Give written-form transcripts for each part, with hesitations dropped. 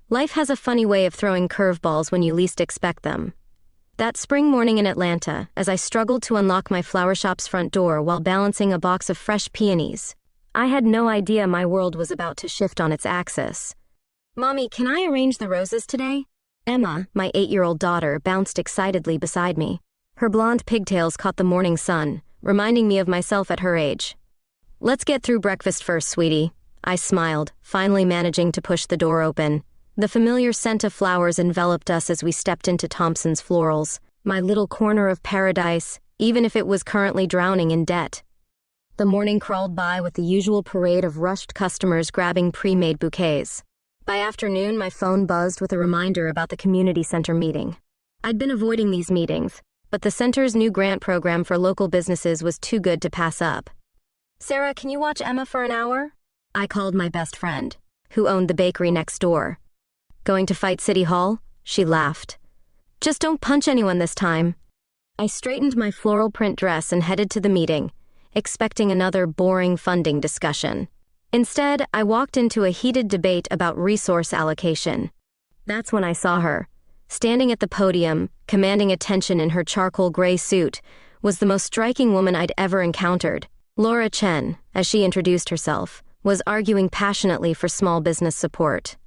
Life has a funny way of throwing curveballs when you least expect them. That spring morning in Atlanta, as I struggled to unlock my flower shop's front door while balancing a box of fresh peonies, I had no idea my world was about to shift on its axis. "Mommy, can I arrange the roses today?" Emma, my 8-year-old daughter, bounced excitedly beside me. Her blonde pigtails caught the morning sun, reminding me of myself at her age. "Let's get through breakfast first, sweetie," I smiled, finally managing to push the door open. The familiar scent of flowers enveloped us as we stepped into Thompson's Florals, my little corner of paradise, even if it was currently drowning in debt. The morning crawled by with the usual parade of rushed customers grabbing pre-made bouquets. By afternoon, my phone buzzed with a reminder about the community center meeting. I'd been avoiding these meetings, but the center's new grant program for local businesses was too good to pass up. "Sarah, can you watch Emma for an hour?" I called my best friend, who owned the bakery next door. "Going to fight City Hall?" She laughed. "Just don't punch anyone this time." I straightened my floral print dress and headed to the meeting, expecting another boring funding discussion. Instead, I walked into a heated debate about resource allocation. That's when I saw her. Standing at the podium, commanding attention in her charcoal gray suit, was the most striking woman I'd ever encountered. Laura Chen, as she introduced herself, was arguing passionately for small business support.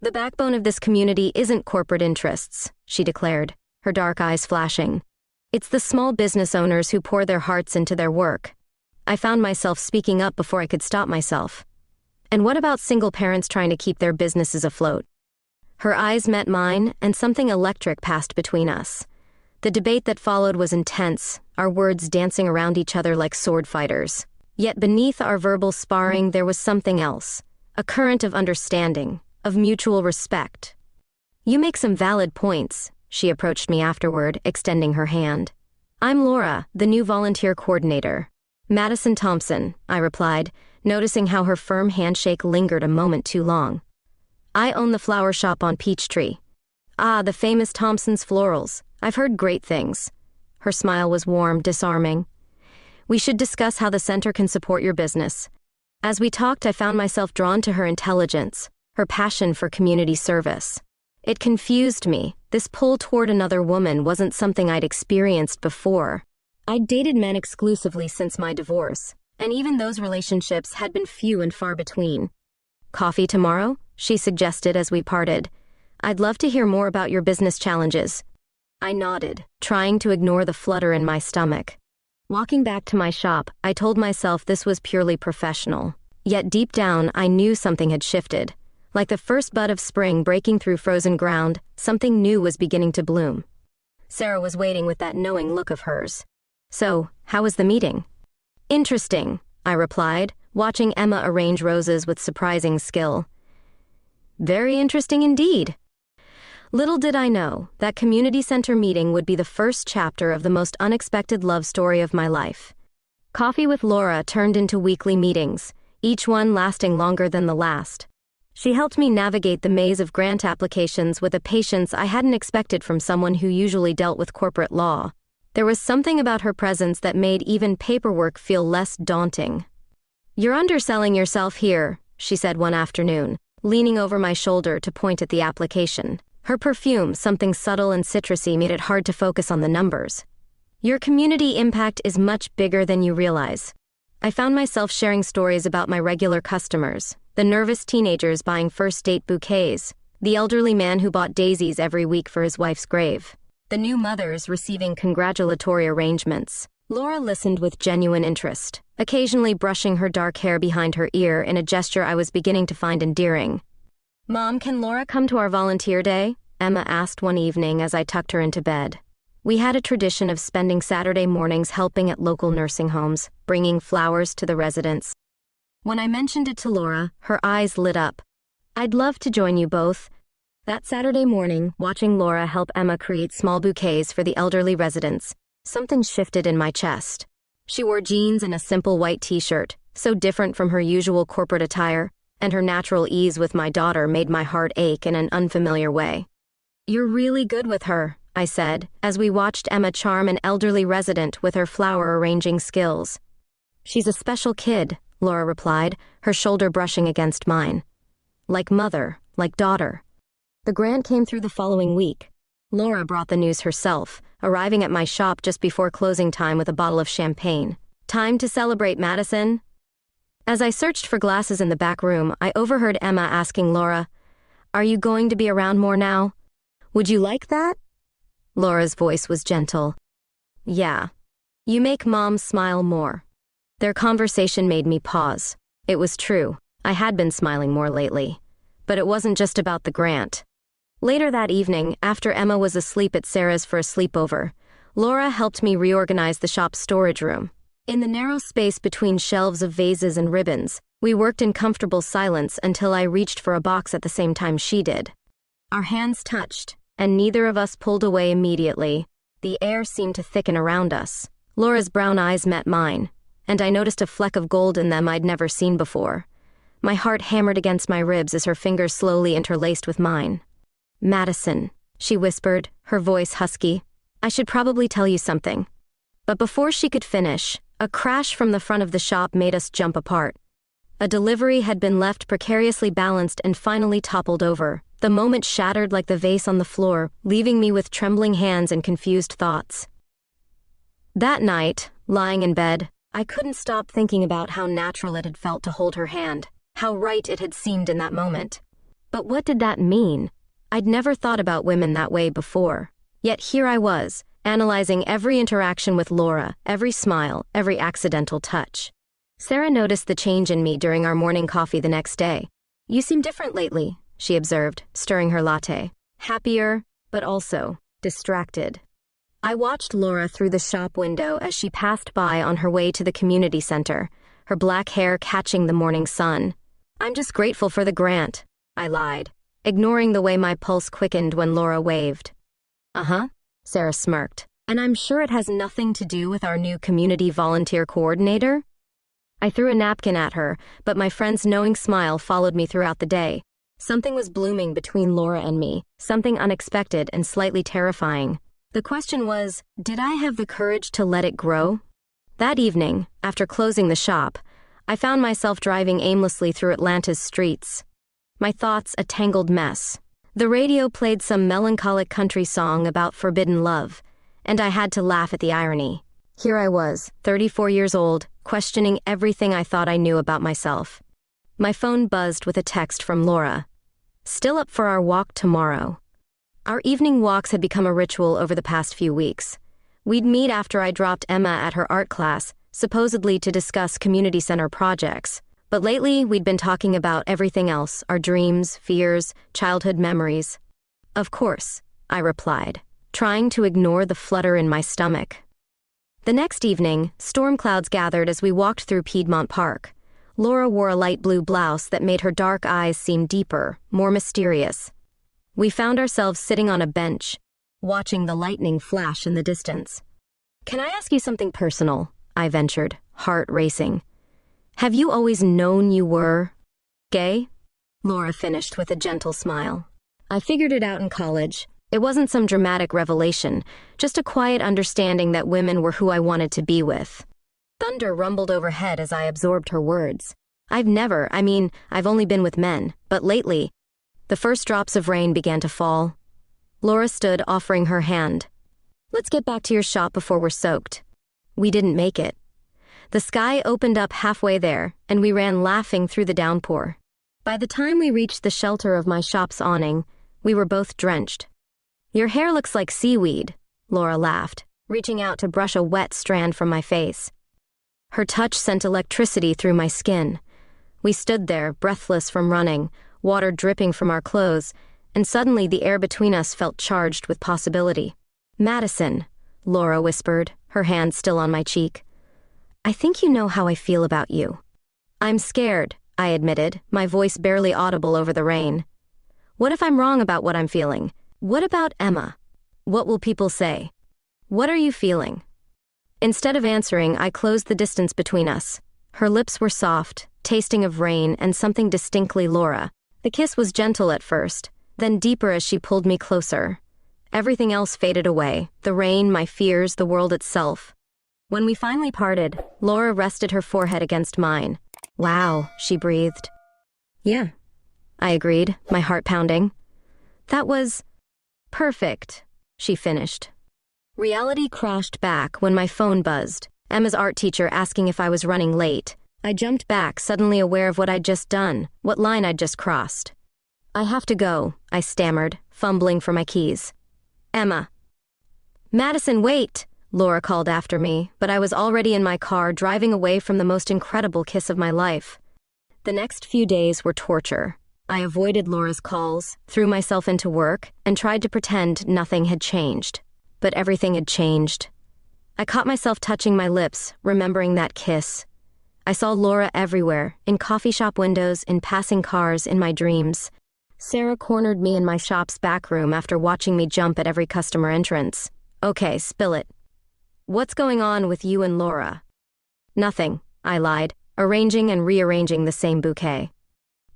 "The backbone of this community isn't corporate interests," she declared, her dark eyes flashing. "It's the small business owners who pour their hearts into their work." I found myself speaking up before I could stop myself. "And what about single parents trying to keep their businesses afloat?" Her eyes met mine, and something electric passed between us. The debate that followed was intense, our words dancing around each other like sword fighters. Yet beneath our verbal sparring there was something else, a current of understanding, of mutual respect. "You make some valid points," she approached me afterward, extending her hand. "I'm Laura, the new volunteer coordinator." "Madison Thompson," I replied, noticing how her firm handshake lingered a moment too long. "I own the flower shop on Peachtree." "Ah, the famous Thompson's Florals. I've heard great things." Her smile was warm, disarming. "We should discuss how the center can support your business." As we talked, I found myself drawn to her intelligence, her passion for community service. It confused me. This pull toward another woman wasn't something I'd experienced before. I'd dated men exclusively since my divorce, and even those relationships had been few and far between. "Coffee tomorrow?" she suggested as we parted. "I'd love to hear more about your business challenges." I nodded, trying to ignore the flutter in my stomach. Walking back to my shop, I told myself this was purely professional. Yet deep down, I knew something had shifted. Like the first bud of spring breaking through frozen ground, something new was beginning to bloom. Sarah was waiting with that knowing look of hers. "So, how was the meeting?" "Interesting," I replied, watching Emma arrange roses with surprising skill. "Very interesting indeed." Little did I know, that community center meeting would be the first chapter of the most unexpected love story of my life. Coffee with Laura turned into weekly meetings, each one lasting longer than the last. She helped me navigate the maze of grant applications with a patience I hadn't expected from someone who usually dealt with corporate law. There was something about her presence that made even paperwork feel less daunting. "You're underselling yourself here," she said one afternoon, leaning over my shoulder to point at the application. Her perfume, something subtle and citrusy, made it hard to focus on the numbers. "Your community impact is much bigger than you realize." I found myself sharing stories about my regular customers, the nervous teenagers buying first date bouquets, the elderly man who bought daisies every week for his wife's grave, the new mothers receiving congratulatory arrangements. Laura listened with genuine interest, occasionally brushing her dark hair behind her ear in a gesture I was beginning to find endearing. "Mom, can Laura come to our volunteer day?" Emma asked one evening as I tucked her into bed. We had a tradition of spending Saturday mornings helping at local nursing homes, bringing flowers to the residents. When I mentioned it to Laura, her eyes lit up. "I'd love to join you both." That Saturday morning, watching Laura help Emma create small bouquets for the elderly residents, something shifted in my chest. She wore jeans and a simple white t-shirt, so different from her usual corporate attire, and her natural ease with my daughter made my heart ache in an unfamiliar way. "You're really good with her," I said, as we watched Emma charm an elderly resident with her flower arranging skills. "She's a special kid," Laura replied, her shoulder brushing against mine. "Like mother, like daughter." The grant came through the following week. Laura brought the news herself, arriving at my shop just before closing time with a bottle of champagne. Time to celebrate, Madison. As I searched for glasses in the back room, I overheard Emma asking Laura, "Are you going to be around more now? Would you like that?" Laura's voice was gentle. "Yeah. You make Mom smile more." Their conversation made me pause. It was true. I had been smiling more lately. But it wasn't just about the grant. Later that evening, after Emma was asleep at Sarah's for a sleepover, Laura helped me reorganize the shop's storage room. In the narrow space between shelves of vases and ribbons, we worked in comfortable silence until I reached for a box at the same time she did. Our hands touched, and neither of us pulled away immediately. The air seemed to thicken around us. Laura's brown eyes met mine, and I noticed a fleck of gold in them I'd never seen before. My heart hammered against my ribs as her fingers slowly interlaced with mine. "Madison," she whispered, her voice husky, "I should probably tell you something." But before she could finish, a crash from the front of the shop made us jump apart. A delivery had been left precariously balanced and finally toppled over. The moment shattered like the vase on the floor, leaving me with trembling hands and confused thoughts. That night, lying in bed, I couldn't stop thinking about how natural it had felt to hold her hand, how right it had seemed in that moment. But what did that mean? I'd never thought about women that way before. Yet here I was, analyzing every interaction with Laura, every smile, every accidental touch. Sarah noticed the change in me during our morning coffee the next day. "You seem different lately," she observed, stirring her latte. "Happier, but also distracted." I watched Laura through the shop window as she passed by on her way to the community center, her black hair catching the morning sun. "I'm just grateful for the grant," I lied, ignoring the way my pulse quickened when Laura waved. "Uh-huh," Sarah smirked. "And I'm sure it has nothing to do with our new community volunteer coordinator?" I threw a napkin at her, but my friend's knowing smile followed me throughout the day. Something was blooming between Laura and me, something unexpected and slightly terrifying. The question was, did I have the courage to let it grow? That evening, after closing the shop, I found myself driving aimlessly through Atlanta's streets. My thoughts a tangled mess. The radio played some melancholic country song about forbidden love, and I had to laugh at the irony. Here I was, 34 years old, questioning everything I thought I knew about myself. My phone buzzed with a text from Laura. "Still up for our walk tomorrow." Our evening walks had become a ritual over the past few weeks. We'd meet after I dropped Emma at her art class, supposedly to discuss community center projects. But lately, we'd been talking about everything else, our dreams, fears, childhood memories. "Of course," I replied, trying to ignore the flutter in my stomach. The next evening, storm clouds gathered as we walked through Piedmont Park. Laura wore a light blue blouse that made her dark eyes seem deeper, more mysterious. We found ourselves sitting on a bench, watching the lightning flash in the distance. "Can I ask you something personal?" I ventured, heart racing. "Have you always known you were gay?" Laura finished with a gentle smile. "I figured it out in college. It wasn't some dramatic revelation, just a quiet understanding that women were who I wanted to be with." Thunder rumbled overhead as I absorbed her words. I've only been with men, but lately, the first drops of rain began to fall. Laura stood, offering her hand. "Let's get back to your shop before we're soaked." We didn't make it. The sky opened up halfway there, and we ran laughing through the downpour. By the time we reached the shelter of my shop's awning, we were both drenched. "Your hair looks like seaweed," Laura laughed, reaching out to brush a wet strand from my face. Her touch sent electricity through my skin. We stood there, breathless from running, water dripping from our clothes, and suddenly the air between us felt charged with possibility. "Madison," Laura whispered, her hand still on my cheek. "I think you know how I feel about you." "I'm scared," I admitted, my voice barely audible over the rain. "What if I'm wrong about what I'm feeling? What about Emma? What will people say? What are you feeling?" Instead of answering, I closed the distance between us. Her lips were soft, tasting of rain and something distinctly Laura. The kiss was gentle at first, then deeper as she pulled me closer. Everything else faded away, the rain, my fears, the world itself. When we finally parted, Laura rested her forehead against mine. "Wow," she breathed. "Yeah," I agreed, my heart pounding. That was perfect, she finished. Reality crashed back when my phone buzzed. Emma's art teacher asking if I was running late. I jumped back, suddenly aware of what I'd just done, what line I'd just crossed. I have to go, I stammered, fumbling for my keys. Emma. Madison, wait, Laura called after me, but I was already in my car driving away from the most incredible kiss of my life. The next few days were torture. I avoided Laura's calls, threw myself into work, and tried to pretend nothing had changed. But everything had changed. I caught myself touching my lips, remembering that kiss. I saw Laura everywhere, in coffee shop windows, in passing cars, in my dreams. Sarah cornered me in my shop's back room after watching me jump at every customer entrance. Okay, spill it. What's going on with you and Laura? Nothing, I lied, arranging and rearranging the same bouquet.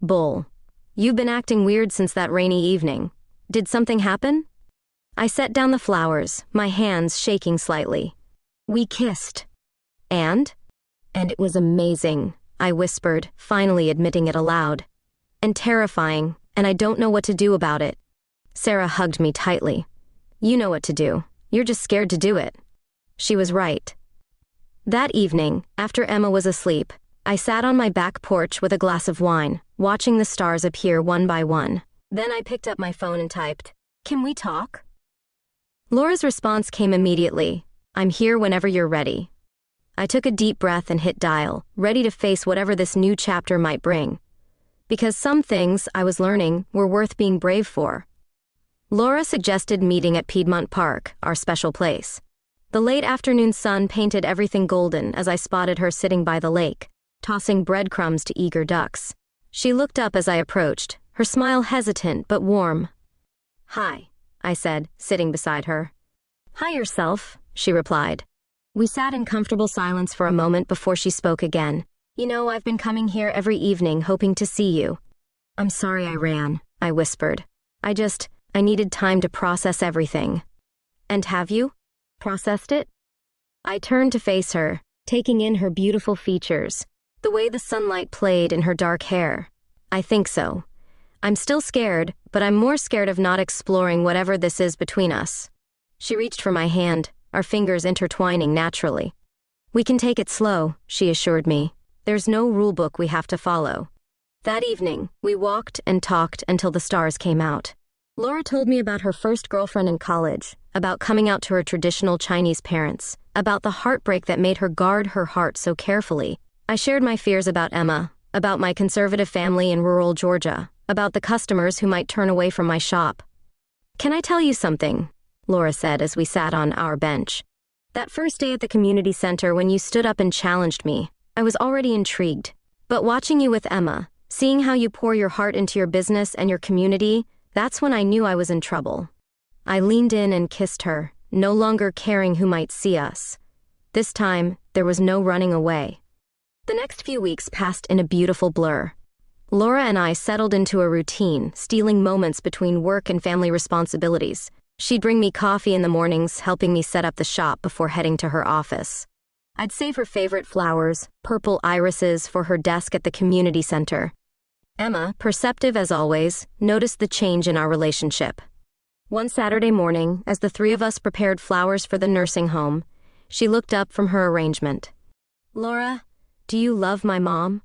Bull. You've been acting weird since that rainy evening. Did something happen? I set down the flowers, my hands shaking slightly. We kissed. And? And it was amazing, I whispered, finally admitting it aloud. And terrifying, and I don't know what to do about it. Sarah hugged me tightly. You know what to do. You're just scared to do it. She was right. That evening, after Emma was asleep, I sat on my back porch with a glass of wine, watching the stars appear one by one. Then I picked up my phone and typed, "Can we talk?" Laura's response came immediately. "I'm here whenever you're ready." I took a deep breath and hit dial, ready to face whatever this new chapter might bring. Because some things I was learning were worth being brave for. Laura suggested meeting at Piedmont Park, our special place. The late afternoon sun painted everything golden as I spotted her sitting by the lake, tossing breadcrumbs to eager ducks. She looked up as I approached, her smile hesitant but warm. "Hi," I said, sitting beside her. "Hi yourself," she replied. We sat in comfortable silence for a moment before she spoke again. "You know, I've been coming here every evening hoping to see you." "I'm sorry I ran," I whispered. I needed time to process everything." "And have you? Processed it?" I turned to face her, taking in her beautiful features, the way the sunlight played in her dark hair. "I think so. I'm still scared, but I'm more scared of not exploring whatever this is between us." She reached for my hand, our fingers intertwining naturally. "We can take it slow," she assured me. "There's no rulebook we have to follow." That evening, we walked and talked until the stars came out. Laura told me about her first girlfriend in college, about coming out to her traditional Chinese parents, about the heartbreak that made her guard her heart so carefully. I shared my fears about Emma, about my conservative family in rural Georgia, about the customers who might turn away from my shop. "Can I tell you something?" Laura said as we sat on our bench. "That first day at the community center when you stood up and challenged me, I was already intrigued. But watching you with Emma, seeing how you pour your heart into your business and your community, that's when I knew I was in trouble." I leaned in and kissed her, no longer caring who might see us. This time, there was no running away. The next few weeks passed in a beautiful blur. Laura and I settled into a routine, stealing moments between work and family responsibilities. She'd bring me coffee in the mornings, helping me set up the shop before heading to her office. I'd save her favorite flowers, purple irises, for her desk at the community center. Emma, perceptive as always, noticed the change in our relationship. One Saturday morning, as the three of us prepared flowers for the nursing home, she looked up from her arrangement. "Laura, do you love my mom?"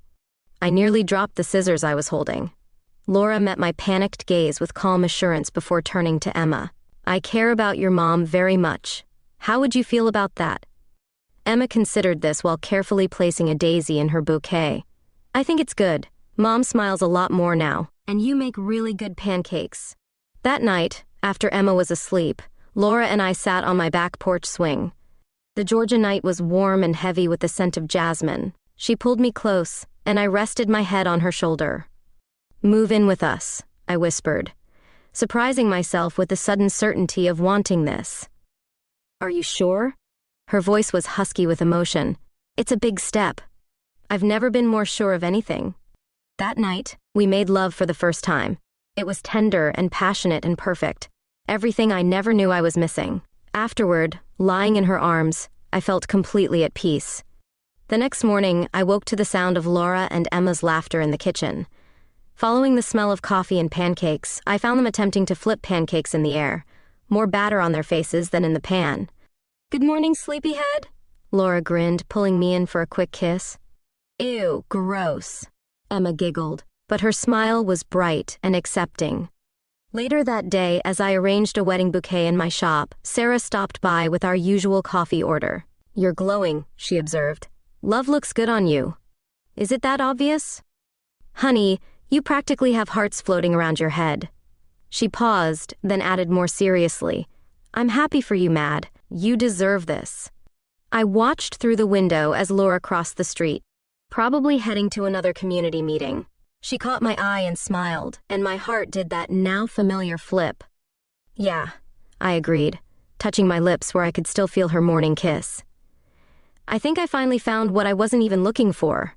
I nearly dropped the scissors I was holding. Laura met my panicked gaze with calm assurance before turning to Emma. "I care about your mom very much. How would you feel about that?" Emma considered this while carefully placing a daisy in her bouquet. "I think it's good. Mom smiles a lot more now, and you make really good pancakes." That night, after Emma was asleep, Laura and I sat on my back porch swing. The Georgia night was warm and heavy with the scent of jasmine. She pulled me close, and I rested my head on her shoulder. "Move in with us," I whispered, surprising myself with the sudden certainty of wanting this. "Are you sure?" Her voice was husky with emotion. "It's a big step. I've never been more sure of anything." That night, we made love for the first time. It was tender and passionate and perfect. Everything I never knew I was missing. Afterward, lying in her arms, I felt completely at peace. The next morning, I woke to the sound of Laura and Emma's laughter in the kitchen. Following the smell of coffee and pancakes, I found them attempting to flip pancakes in the air, more batter on their faces than in the pan. "Good morning, sleepyhead," Laura grinned, pulling me in for a quick kiss. "Ew, gross," Emma giggled, but her smile was bright and accepting. Later that day, as I arranged a wedding bouquet in my shop, Sarah stopped by with our usual coffee order. "You're glowing," she observed. "Love looks good on you. Is it that obvious?" "Honey, you practically have hearts floating around your head." She paused, then added more seriously, "I'm happy for you, Mad. You deserve this." I watched through the window as Laura crossed the street, probably heading to another community meeting. She caught my eye and smiled, and my heart did that now familiar flip. "Yeah," I agreed, touching my lips where I could still feel her morning kiss. "I think I finally found what I wasn't even looking for."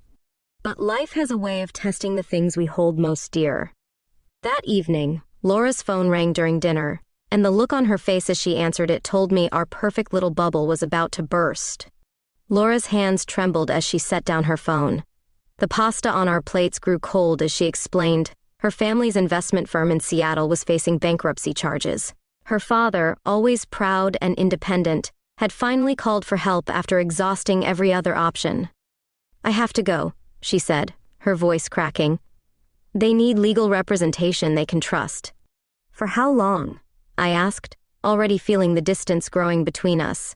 But life has a way of testing the things we hold most dear. That evening, Laura's phone rang during dinner, and the look on her face as she answered it told me our perfect little bubble was about to burst. Laura's hands trembled as she set down her phone. The pasta on our plates grew cold as she explained her family's investment firm in Seattle was facing bankruptcy charges. Her father, always proud and independent, had finally called for help after exhausting every other option. "I have to go," she said, her voice cracking. "They need legal representation they can trust." "For how long?" I asked, already feeling the distance growing between us.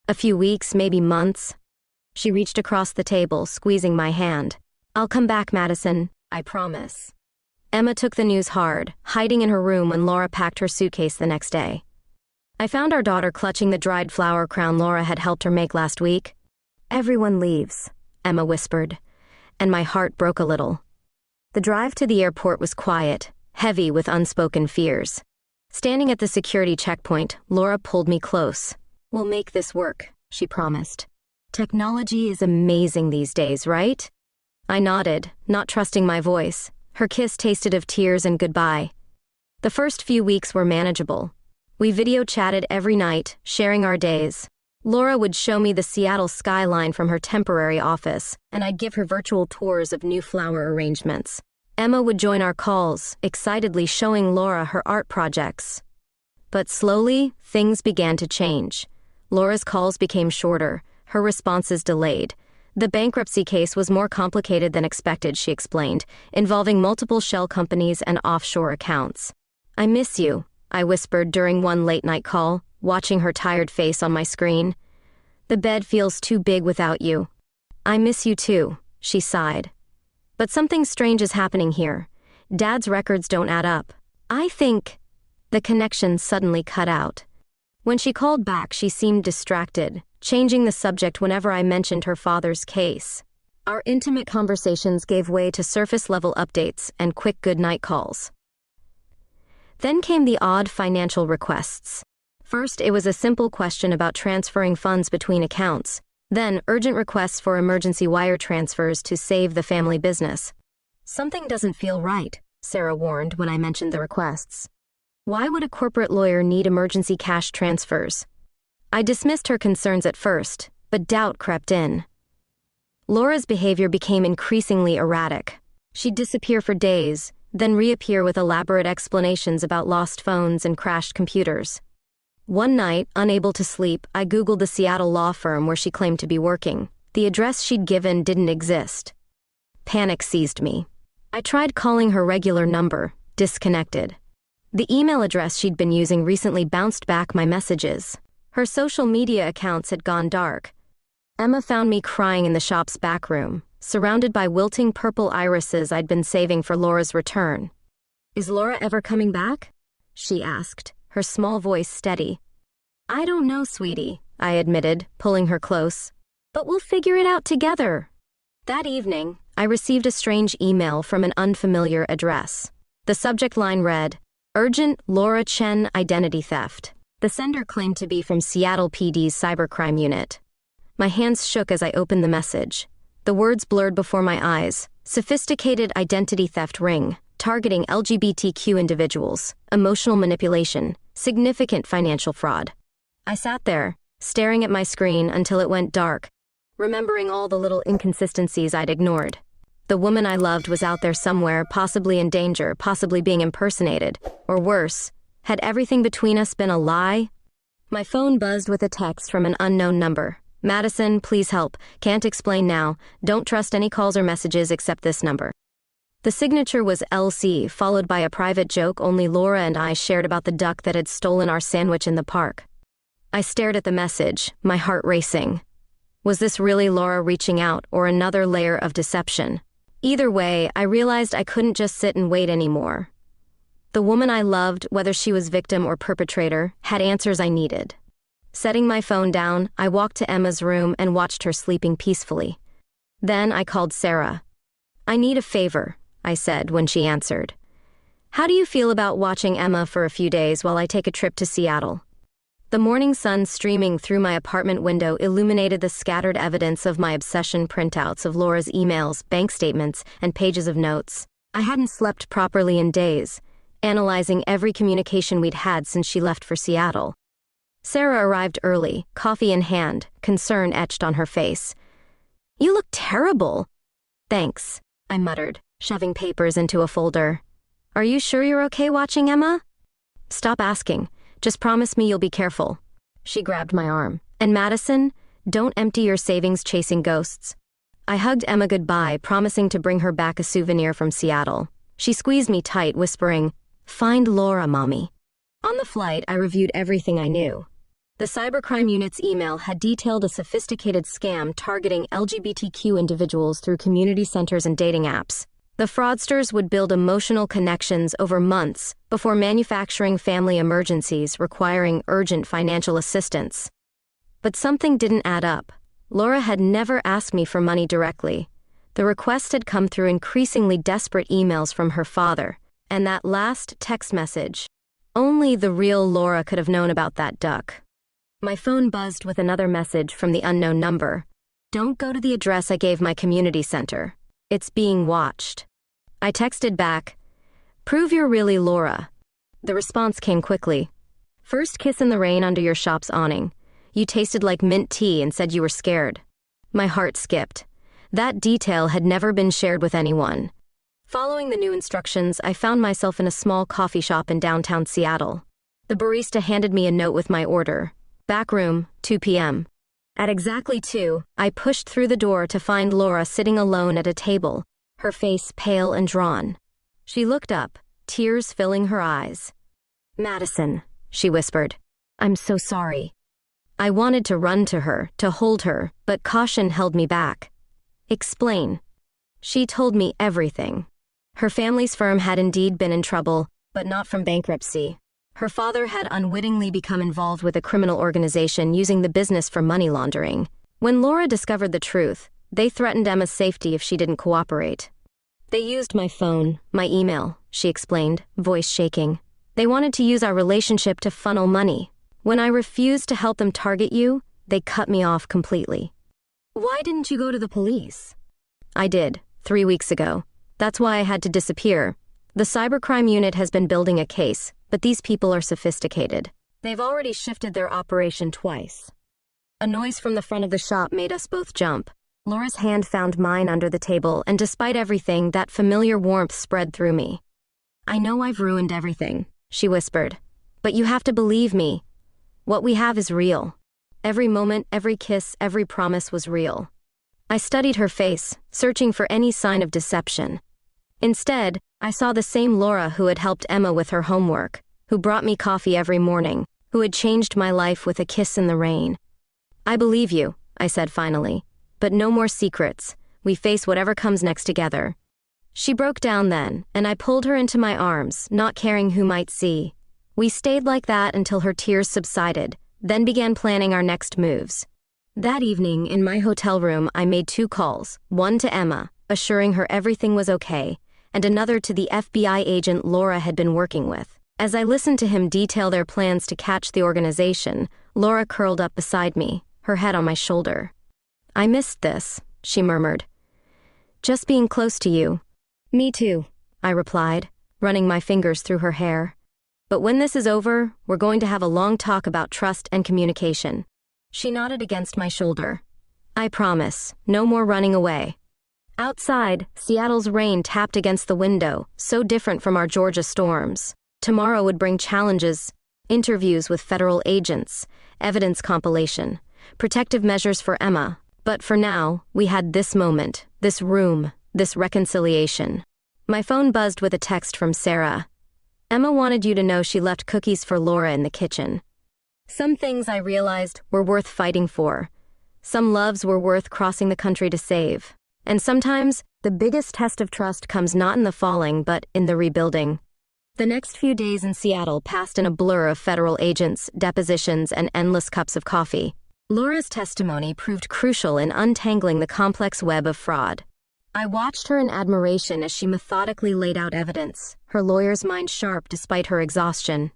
"A few weeks, maybe months." She reached across the table, squeezing my hand. "I'll come back, Madison, I promise." Emma took the news hard, hiding in her room when Laura packed her suitcase the next day. I found our daughter clutching the dried flower crown Laura had helped her make last week. "Everyone leaves," Emma whispered, and my heart broke a little. The drive to the airport was quiet, heavy with unspoken fears. Standing at the security checkpoint, Laura pulled me close. "We'll make this work," she promised. "Technology is amazing these days, right?" I nodded, not trusting my voice. Her kiss tasted of tears and goodbye. The first few weeks were manageable. We video chatted every night, sharing our days. Laura would show me the Seattle skyline from her temporary office, and I'd give her virtual tours of new flower arrangements. Emma would join our calls, excitedly showing Laura her art projects. But slowly, things began to change. Laura's calls became shorter, her responses delayed. The bankruptcy case was more complicated than expected, she explained, involving multiple shell companies and offshore accounts. "I miss you," I whispered during one late-night call, watching her tired face on my screen. "The bed feels too big without you." "I miss you too," she sighed. "But something strange is happening here. Dad's records don't add up. I think—" The connection suddenly cut out. When she called back, she seemed distracted, changing the subject whenever I mentioned her father's case. Our intimate conversations gave way to surface-level updates and quick goodnight calls. Then came the odd financial requests. First, it was a simple question about transferring funds between accounts. Then, urgent requests for emergency wire transfers to save the family business. "Something doesn't feel right," Sarah warned when I mentioned the requests. "Why would a corporate lawyer need emergency cash transfers?" I dismissed her concerns at first, but doubt crept in. Laura's behavior became increasingly erratic. She'd disappear for days, then reappear with elaborate explanations about lost phones and crashed computers. One night, unable to sleep, I Googled the Seattle law firm where she claimed to be working. The address she'd given didn't exist. Panic seized me. I tried calling her regular number, disconnected. The email address she'd been using recently bounced back my messages. Her social media accounts had gone dark. Emma found me crying in the shop's back room, surrounded by wilting purple irises I'd been saving for Laura's return. "Is Laura ever coming back?" she asked, her small voice steady. "I don't know, sweetie," I admitted, pulling her close. "But we'll figure it out together." That evening, I received a strange email from an unfamiliar address. The subject line read, "Urgent Laura Chen identity theft." The sender claimed to be from Seattle PD's cybercrime unit. My hands shook as I opened the message. The words blurred before my eyes. "Sophisticated identity theft ring, targeting LGBTQ individuals, emotional manipulation, significant financial fraud." I sat there, staring at my screen until it went dark, remembering all the little inconsistencies I'd ignored. The woman I loved was out there somewhere, possibly in danger, possibly being impersonated. Or worse, had everything between us been a lie? My phone buzzed with a text from an unknown number. Madison, please help. Can't explain now. Don't trust any calls or messages except this number. The signature was LC, followed by a private joke only Laura and I shared about the duck that had stolen our sandwich in the park. I stared at the message, my heart racing. Was this really Laura reaching out, or another layer of deception? Either way, I realized I couldn't just sit and wait anymore. The woman I loved, whether she was victim or perpetrator, had answers I needed. Setting my phone down, I walked to Emma's room and watched her sleeping peacefully. Then I called Sarah. I need a favor, I said when she answered. How do you feel about watching Emma for a few days while I take a trip to Seattle? The morning sun streaming through my apartment window illuminated the scattered evidence of my obsession printouts of Laura's emails, bank statements, and pages of notes. I hadn't slept properly in days, analyzing every communication we'd had since she left for Seattle. Sarah arrived early, coffee in hand, concern etched on her face. You look terrible. Thanks, I muttered, shoving papers into a folder. Are you sure you're okay watching Emma? Stop asking. Just promise me you'll be careful. She grabbed my arm. And Madison, don't empty your savings chasing ghosts. I hugged Emma goodbye, promising to bring her back a souvenir from Seattle. She squeezed me tight, whispering, "Find Laura, Mommy." On the flight, I reviewed everything I knew. The cybercrime unit's email had detailed a sophisticated scam targeting LGBTQ individuals through community centers and dating apps. The fraudsters would build emotional connections over months before manufacturing family emergencies requiring urgent financial assistance. But something didn't add up. Laura had never asked me for money directly. The request had come through increasingly desperate emails from her father, and that last text message. Only the real Laura could have known about that duck. My phone buzzed with another message from the unknown number. Don't go to the address I gave my community center. It's being watched. I texted back, prove you're really Laura. The response came quickly. First kiss in the rain under your shop's awning. You tasted like mint tea and said you were scared. My heart skipped. That detail had never been shared with anyone. Following the new instructions, I found myself in a small coffee shop in downtown Seattle. The barista handed me a note with my order. Back room, 2 p.m. At exactly 2, I pushed through the door to find Laura sitting alone at a table, her face pale and drawn. She looked up, tears filling her eyes. Madison, she whispered. I'm so sorry. I wanted to run to her, to hold her, but caution held me back. Explain. She told me everything. Her family's firm had indeed been in trouble, but not from bankruptcy. Her father had unwittingly become involved with a criminal organization using the business for money laundering. When Laura discovered the truth, they threatened Emma's safety if she didn't cooperate. They used my phone, my email, she explained, voice shaking. They wanted to use our relationship to funnel money. When I refused to help them target you, they cut me off completely. Why didn't you go to the police? I did, 3 weeks ago. That's why I had to disappear. The cybercrime unit has been building a case, but these people are sophisticated. They've already shifted their operation twice. A noise from the front of the shop made us both jump. Laura's hand found mine under the table, and despite everything, that familiar warmth spread through me. I know I've ruined everything, she whispered. But you have to believe me. What we have is real. Every moment, every kiss, every promise was real. I studied her face, searching for any sign of deception. Instead, I saw the same Laura who had helped Emma with her homework, who brought me coffee every morning, who had changed my life with a kiss in the rain. I believe you, I said finally. But no more secrets. We face whatever comes next together. She broke down then, and I pulled her into my arms, not caring who might see. We stayed like that until her tears subsided, then began planning our next moves. That evening, in my hotel room, I made 2 calls, one to Emma, assuring her everything was okay, and another to the FBI agent Laura had been working with. As I listened to him detail their plans to catch the organization, Laura curled up beside me, her head on my shoulder. I missed this, she murmured. Just being close to you. Me too, I replied, running my fingers through her hair. But when this is over, we're going to have a long talk about trust and communication. She nodded against my shoulder. I promise, no more running away. Outside, Seattle's rain tapped against the window, so different from our Georgia storms. Tomorrow would bring challenges, interviews with federal agents, evidence compilation, protective measures for Emma. But for now, we had this moment, this room, this reconciliation. My phone buzzed with a text from Sarah. Emma wanted you to know she left cookies for Laura in the kitchen. Some things, I realized, were worth fighting for. Some loves were worth crossing the country to save. And sometimes, the biggest test of trust comes not in the falling, but in the rebuilding. The next few days in Seattle passed in a blur of federal agents, depositions, and endless cups of coffee. Laura's testimony proved crucial in untangling the complex web of fraud. I watched her in admiration as she methodically laid out evidence, her lawyer's mind sharp despite her exhaustion.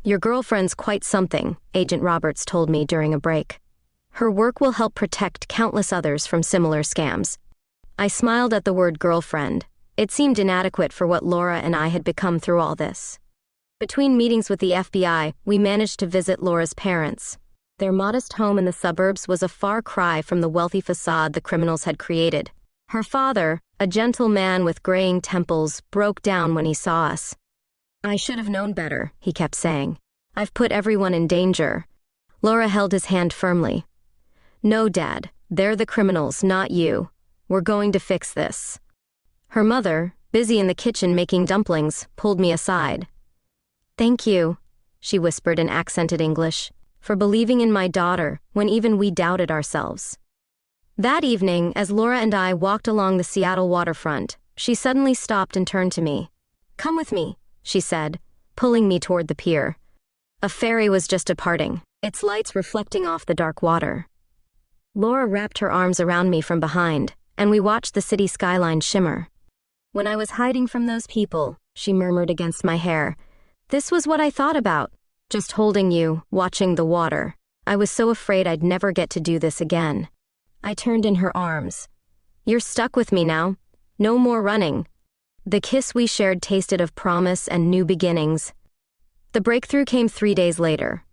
"Your girlfriend's quite something," Agent Roberts told me during a break. "Her work will help protect countless others from similar scams." I smiled at the word girlfriend. It seemed inadequate for what Laura and I had become through all this. Between meetings with the FBI, we managed to visit Laura's parents. Their modest home in the suburbs was a far cry from the wealthy facade the criminals had created. Her father, a gentle man with graying temples, broke down when he saw us. "I should have known better," he kept saying. "I've put everyone in danger." Laura held his hand firmly. "No, Dad, they're the criminals, not you. We're going to fix this." Her mother, busy in the kitchen making dumplings, pulled me aside. "Thank you," she whispered in accented English, "for believing in my daughter when even we doubted ourselves." That evening, as Laura and I walked along the Seattle waterfront, she suddenly stopped and turned to me. "Come with me," she said, pulling me toward the pier. A ferry was just departing, its lights reflecting off the dark water. Laura wrapped her arms around me from behind, and we watched the city skyline shimmer. "When I was hiding from those people," she murmured against my hair, "this was what I thought about. Just holding you, watching the water. I was so afraid I'd never get to do this again." I turned in her arms. "You're stuck with me now. No more running." The kiss we shared tasted of promise and new beginnings. The breakthrough came 3 days later.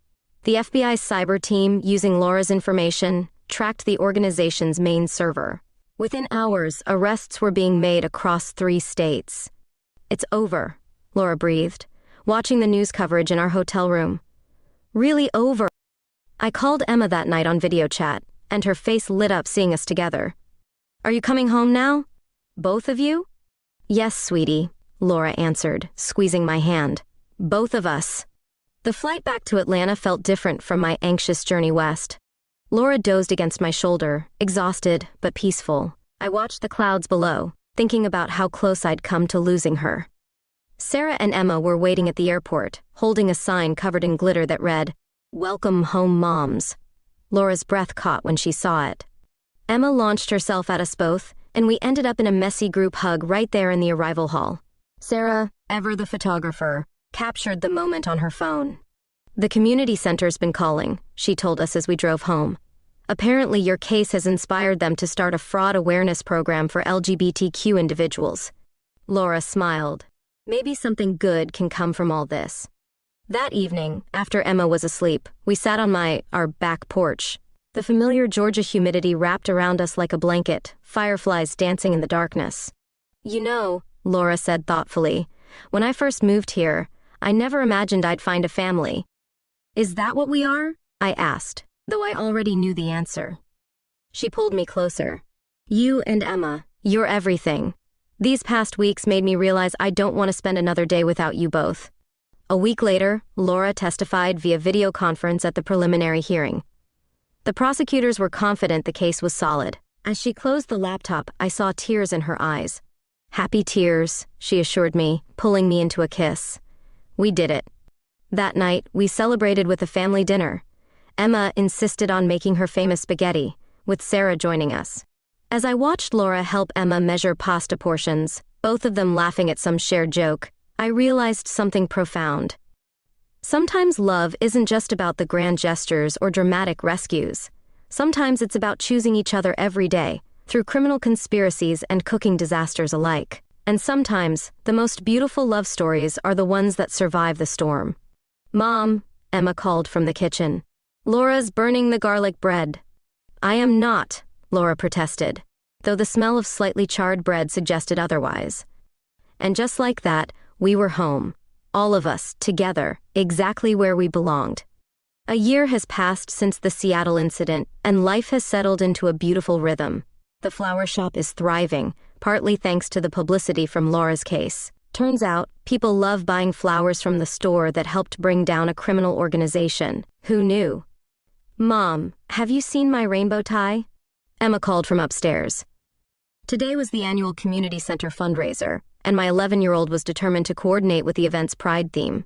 The FBI's cyber team, using Laura's information, tracked the organization's main server. Within hours, arrests were being made across 3 states. "It's over," Laura breathed, watching the news coverage in our hotel room. "Really over." I called Emma that night on video chat, and her face lit up seeing us together. "Are you coming home now? Both of you?" "Yes, sweetie," Laura answered, squeezing my hand. "Both of us." The flight back to Atlanta felt different from my anxious journey west. Laura dozed against my shoulder, exhausted but peaceful. I watched the clouds below, thinking about how close I'd come to losing her. Sarah and Emma were waiting at the airport, holding a sign covered in glitter that read, "Welcome home, moms." Laura's breath caught when she saw it. Emma launched herself at us both, and we ended up in a messy group hug right there in the arrival hall. Sarah, ever the photographer, captured the moment on her phone. "The community center's been calling," she told us as we drove home. "Apparently your case has inspired them to start a fraud awareness program for LGBTQ individuals." Laura smiled. "Maybe something good can come from all this." That evening, after Emma was asleep, we sat on our back porch. The familiar Georgia humidity wrapped around us like a blanket, fireflies dancing in the darkness. "You know," Laura said thoughtfully, "when I first moved here, I never imagined I'd find a family." "Is that what we are?" I asked, though I already knew the answer. She pulled me closer. "You and Emma, you're everything. These past weeks made me realize I don't want to spend another day without you both." A week later, Laura testified via video conference at the preliminary hearing. The prosecutors were confident the case was solid. As she closed the laptop, I saw tears in her eyes. "Happy tears," she assured me, pulling me into a kiss. We did it. That night, we celebrated with a family dinner. Emma insisted on making her famous spaghetti, with Sarah joining us. As I watched Laura help Emma measure pasta portions, both of them laughing at some shared joke, I realized something profound. Sometimes love isn't just about the grand gestures or dramatic rescues. Sometimes it's about choosing each other every day, through criminal conspiracies and cooking disasters alike. And sometimes, the most beautiful love stories are the ones that survive the storm. "Mom," Emma called from the kitchen. "Laura's burning the garlic bread." "I am not," Laura protested. though the smell of slightly charred bread suggested otherwise. And just like that, we were home. All of us, together, exactly where we belonged. A year has passed since the Seattle incident, and life has settled into a beautiful rhythm. The flower shop is thriving, partly thanks to the publicity from Laura's case. Turns out, people love buying flowers from the store that helped bring down a criminal organization. Who knew? "Mom, have you seen my rainbow tie?" Emma called from upstairs. Today was the annual community center fundraiser, and my 11-year-old was determined to coordinate with the event's pride theme.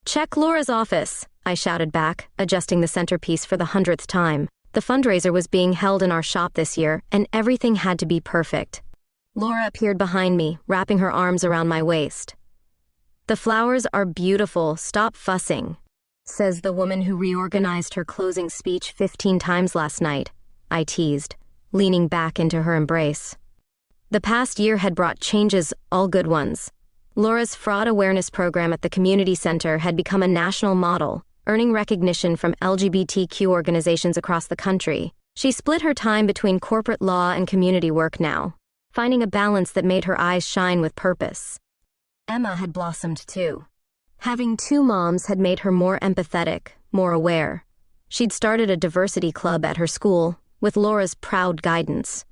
"Check Laura's office," I shouted back, adjusting the centerpiece for the 100th time. The fundraiser was being held in our shop this year, and everything had to be perfect. Laura appeared behind me, wrapping her arms around my waist. "The flowers are beautiful, stop fussing," says the woman who reorganized her closing speech 15 times last night, I teased, leaning back into her embrace. The past year had brought changes, all good ones. Laura's fraud awareness program at the community center had become a national model, earning recognition from LGBTQ organizations across the country. She split her time between corporate law and community work now, finding a balance that made her eyes shine with purpose. Emma had blossomed too. Having two moms had made her more empathetic, more aware. She'd started a diversity club at her school, with Laura's proud guidance.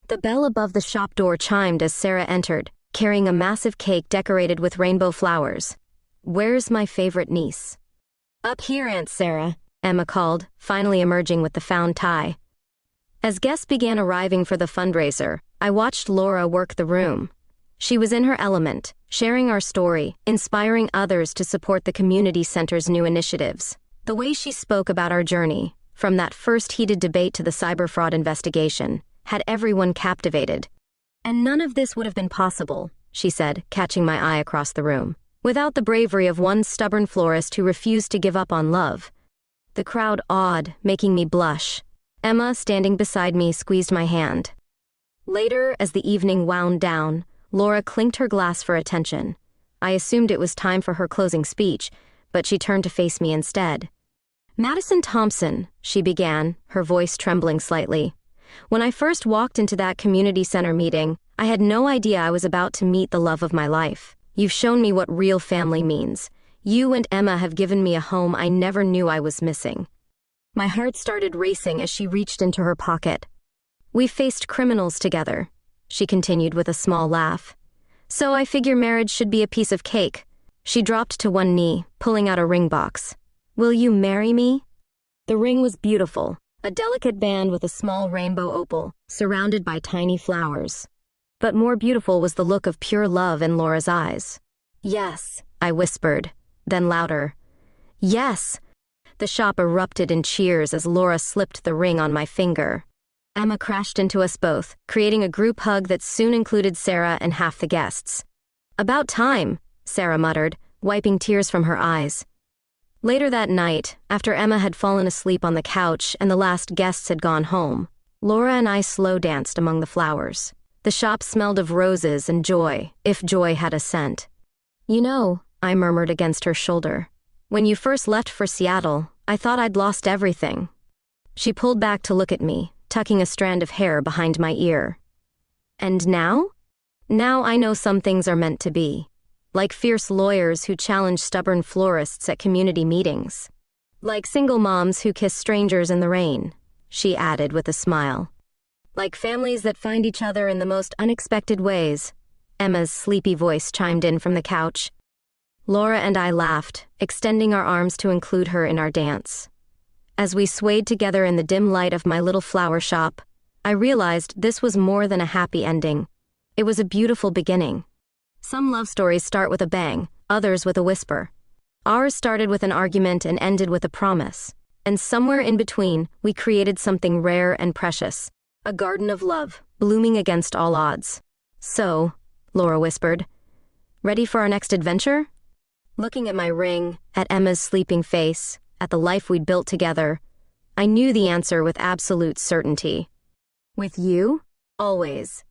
The bell above the shop door chimed as Sarah entered, carrying a massive cake decorated with rainbow flowers. "Where's my favorite niece?" "Up here, Aunt Sarah," Emma called, finally emerging with the found tie. As guests began arriving for the fundraiser, I watched Laura work the room. She was in her element, sharing our story, inspiring others to support the community center's new initiatives. The way she spoke about our journey, from that first heated debate to the cyber fraud investigation, had everyone captivated. "And none of this would have been possible," she said, catching my eye across the room, "without the bravery of one stubborn florist who refused to give up on love." The crowd awed, making me blush. Emma, standing beside me, squeezed my hand. Later, as the evening wound down, Laura clinked her glass for attention. I assumed it was time for her closing speech, but she turned to face me instead. "Madison Thompson," she began, her voice trembling slightly. "When I first walked into that community center meeting, I had no idea I was about to meet the love of my life. You've shown me what real family means. You and Emma have given me a home I never knew I was missing." My heart started racing as she reached into her pocket. "We faced criminals together," she continued with a small laugh. "So I figure marriage should be a piece of cake." She dropped to one knee, pulling out a ring box. "Will you marry me?" The ring was beautiful, a delicate band with a small rainbow opal, surrounded by tiny flowers. But more beautiful was the look of pure love in Laura's eyes. "Yes," I whispered, then louder. "Yes!" The shop erupted in cheers as Laura slipped the ring on my finger. Emma crashed into us both, creating a group hug that soon included Sarah and half the guests. "About time," Sarah muttered, wiping tears from her eyes. Later that night, after Emma had fallen asleep on the couch and the last guests had gone home, Laura and I slow danced among the flowers. The shop smelled of roses and joy, if joy had a scent. "You know," I murmured against her shoulder, "when you first left for Seattle, I thought I'd lost everything." She pulled back to look at me, tucking a strand of hair behind my ear. "And now? Now I know some things are meant to be. Like fierce lawyers who challenge stubborn florists at community meetings. Like single moms who kiss strangers in the rain," she added with a smile. "Like families that find each other in the most unexpected ways," Emma's sleepy voice chimed in from the couch. Laura and I laughed, extending our arms to include her in our dance. As we swayed together in the dim light of my little flower shop, I realized this was more than a happy ending. It was a beautiful beginning. Some love stories start with a bang, others with a whisper. Ours started with an argument and ended with a promise. And somewhere in between, we created something rare and precious. A garden of love, blooming against all odds. "So," Laura whispered, "ready for our next adventure?" Looking at my ring, at Emma's sleeping face, at the life we'd built together, I knew the answer with absolute certainty. "With you? Always."